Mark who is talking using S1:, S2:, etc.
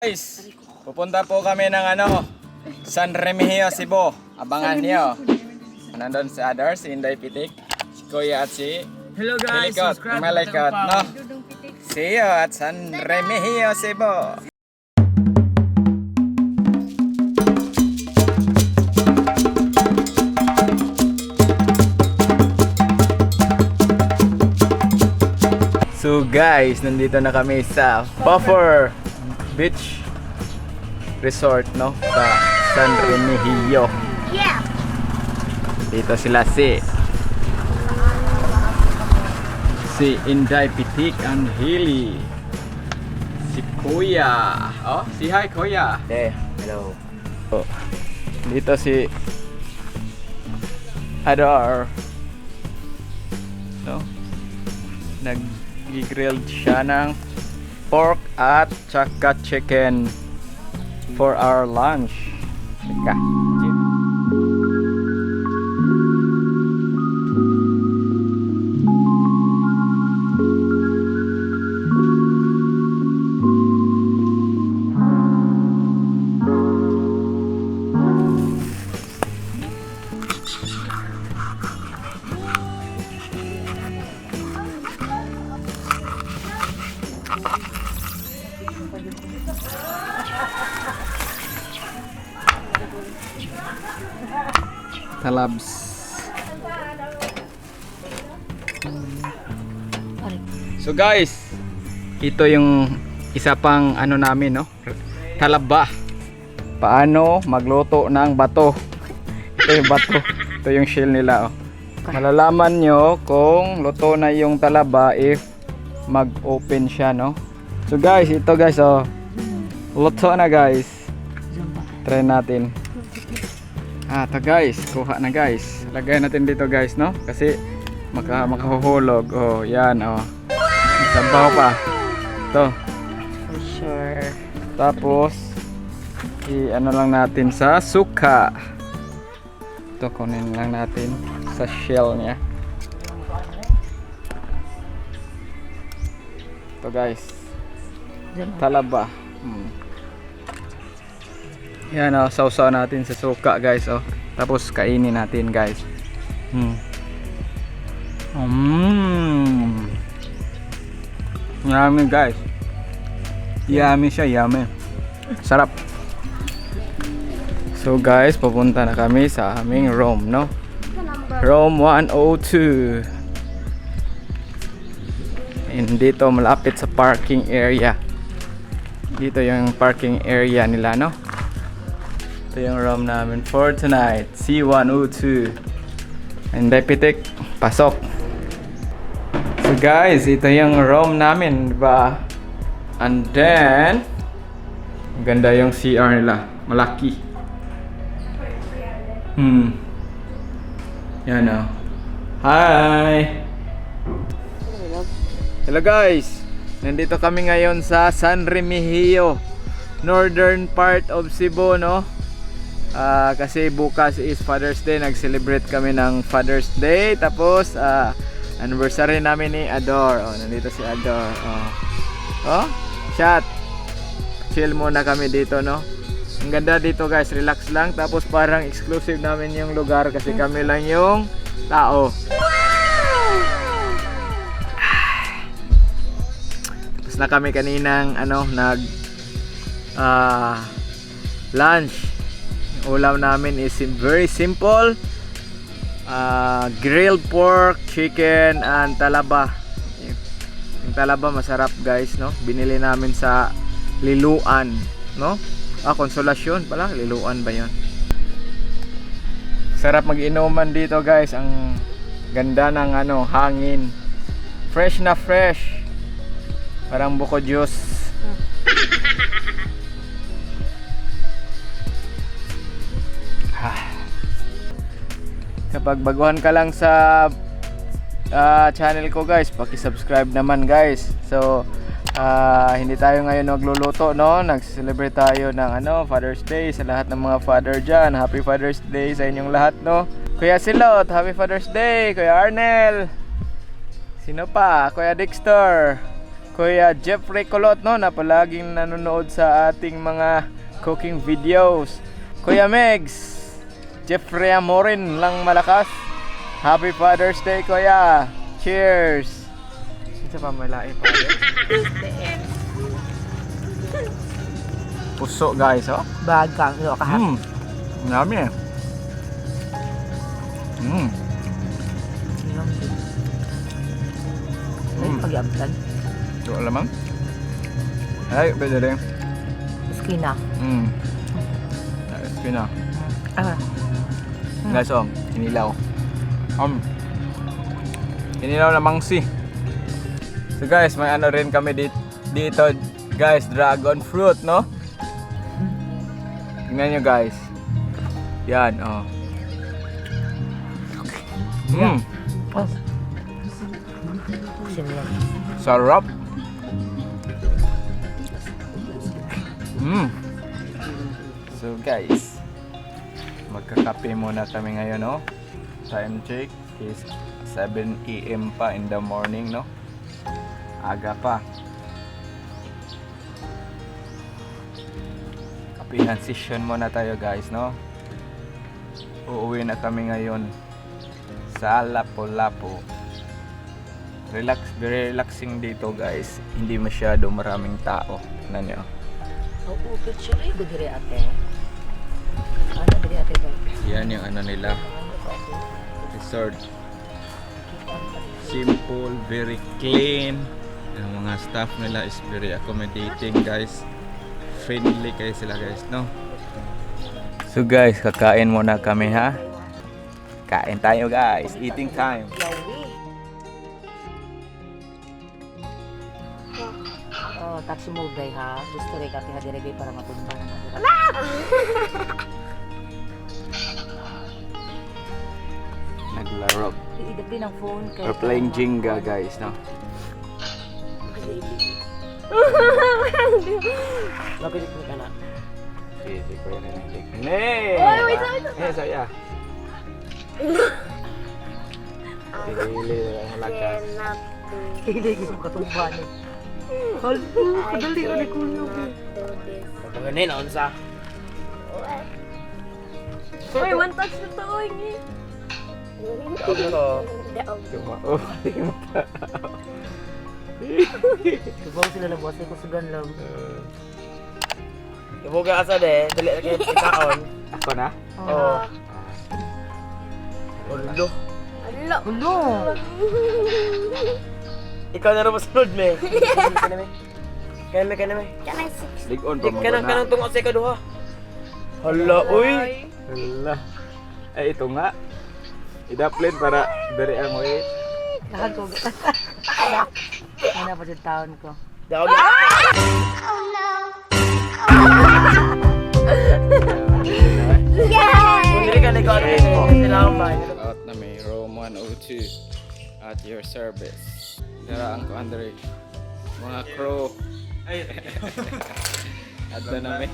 S1: Guys, pupunta po kami ng San Remigio, Cebu. Abangan niyo. Nandun si Adar, si Inday Pitik, si Kuya at si
S2: Hello guys,
S1: Helikot,
S2: subscribe.
S1: Malikot, no? See you at San Remigio, Cebu. So guys, nandito na kami sa Buffer Beach Resort, no? Sa San Remigio.
S3: Yeah.
S1: Dito sila si Inday Pitik and Hilly. Si Kuya. Oh, si hi Kuya.
S2: Hey, hello.
S1: Oh, dito si Adar. No? Nag-grilled siya ng pork at tsaka chicken for our lunch. Teka. Talabs. So guys, ito yung isa pang namin, no? Talaba. Paano magluto ng bato? Ito yung bato. Ito yung shell nila, oh. Malalaman nyo kung luto na yung talaba if mag-open siya, no? So guys, ito guys, oh. Luto na guys. Try natin. Ito guys, kuha na guys. Lagay natin dito guys, no? Kasi makahuhulog. Oh, yan, oh. Sabaw pa. Ito.
S3: For sure.
S1: Tapos lang natin sa suka. Ito kunin lang natin sa shell niya. Ito guys. Talaba. Yan, oh, sausaw natin sa suka guys, oh. Tapos kainin natin guys. Yummy guys. Yummy siya, yummy. Sarap. So guys, pupunta na kami sa aming room, no? Room 102. And dito malapit sa parking area. Dito yung parking area nila, no? Ito yung room namin for tonight. C102. Inday Pitik, pasok. So guys, ito yung room namin, diba? And then ganda yung CR nila. Malaki. Yan, oh. Hi! Hello guys! Nandito kami ngayon sa San Remigio, northern part of Cebu, no? Kasi bukas is Father's Day. Nag-celebrate kami ng Father's Day. Tapos anniversary namin ni Ador. Oh, nandito si Ador. Oh, shot. Chill muna kami dito, no? Ang ganda dito guys, relax lang. Tapos parang exclusive namin yung lugar kasi kami lang yung tao. Tapos na kami kaninang lunch. Ulam namin is very simple. Grilled pork, chicken, and talaba. Yung talaba masarap guys, no? Binili namin sa Liluan, no? Konsolasyon pala, Liluan ba 'yon? Sarap mag-inuman dito guys. Ang ganda ng hangin. Fresh na fresh. Parang buko juice. Kapag baguhan ka lang sa channel ko guys, paki-subscribe naman guys. So hindi tayo ngayon nagluluto, no? Nag-celebrate tayo ng Father's Day sa lahat ng mga father dyan. Happy Father's Day sa inyong lahat, no? Kuya Silot, Happy Father's Day. Kuya Arnel. Sino pa? Kuya Dexter. Kuya Jeffrey Colot, no, na palaging nanonood sa ating mga cooking videos. Kuya Megs. Jeffrey Amorin lang malakas. Happy Father's Day, Kuya. Cheers. Ito pa malain pa. Puso guys, oh.
S3: Bagang. Ito ka ha.
S1: Yummy eh.
S3: Pag-iabtan.
S1: Ito alamang. Ay, pwede rin.
S3: Skina.
S1: Ito na.
S3: Ah.
S1: Guys, oh. Kinilaw. Kinilaw na mangsi. So guys, may ano rin kami dito guys, dragon fruit, no? Tingnan nyo guys. Yan, oh.
S3: Oh. Sino?
S1: Sarap. So guys, magkakape muna kami ngayon, no? Time check is 7 AM pa in the morning, no? Aga pa. Kapihan session muna tayo guys, no? Uuwi na kami ngayon sa Lapu-Lapu. Very relaxing dito guys. Hindi masyado maraming tao. Tignan nyo.
S3: Oo, picture eh. Budiri ate. Ano, budiri ate ba?
S1: Yan yung ano nila. Resort. Simple, very clean. Yung mga staff nila is very accommodating guys. Friendly kayo sila guys, no? So guys, kakain muna kami ha. Kain tayo guys. Eating time.
S3: Oh, taxi mo gay ha. Gusto rin kasi hadirigay para matumba na natin.
S1: Naglaro.
S3: Iidap din ang phone.
S1: We're playing Jenga guys, no?
S3: Mapilit mo ka na.
S1: Sige, ko yan ang lig. Nee!
S3: wait.
S1: Saya. Hili ang lakas.
S3: Hindi ko katumba niya. Halpo, kadali ko ni Kuya.
S2: Pagkaganay na unsa.
S4: Uy, one touch na to, oy.
S1: Oh, tingin mo pa.
S3: Subaw sila labas ko sa ganlam.
S2: Ibuga asa de, dali na kayo ikaon.
S1: Ako na?
S2: Oo. Ulo.
S4: Ala.
S3: Ulo.
S2: Ikaw na rin masunod me. Kaname.
S1: Lig-on pa mo
S2: Kanang tungo sa ikaduha. Hala, uy.
S1: Hala. Ay, ito nga. Idaplin para dari ang way.
S3: Lahat ko. Ano pa sa taon ko.
S2: Daog. Kung dili ka ikaw sila ang bahay.
S1: Out na may Rome 102 at your service. Dara ang Andre. Mga crew.
S2: Ay.
S1: Adto na may.